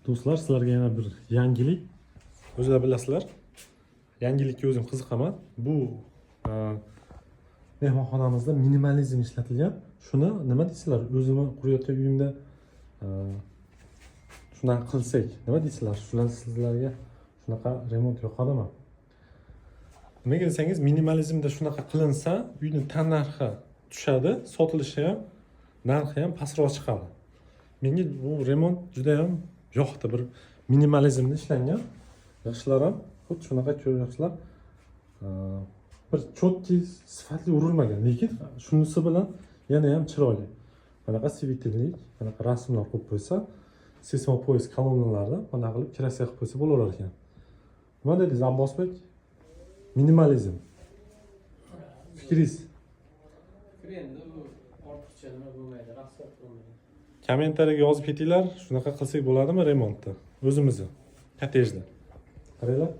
Do'stlar, sizlarga yana bir yangilik. O'zingizlar bilasizlar, yangilikka o'zim qiziqaman. Bu mehmonxonamizda minimalizm ishlatilgan. Shuni nima deysizlar? O'zimni qurayotgan uyimda shunaqa qilsak, nima deysizlar? Sizlarga shunaqa remont yoqadimi? Nimaga desangiz, minimalizmda shunaqa qilinsa, uyning tannarxi tushadi, sotilishi ham, narxi ham pastroq chiqadi. Menga bu remont juda ham yoqdi. Bir minimalizmda ishlangan. Yoshlar ham xuddi shunaqa ko'ryapsizlar. Bir cho'tki sifatli urilmagan, lekin shunisi bilan yana ham chiroyli. Bunaqa svitillik, bunaqa rasmlar qo'yib qo'ysa, seysmopoyez kolonnalarida bunaqa qilib kirasiya qilib qo'ysa bo'lar ekan. Nima dedingiz, Abbosbek? Minimalizm. Fikringiz? Endi u ortiqcha nima bo'lmaydi, rasvot bo'lmaydi. Kommentariyaga yozib ketinglar, shunaqa qilsak bo'ladimi remontni? O'zimizni kottejda. Qaranglar.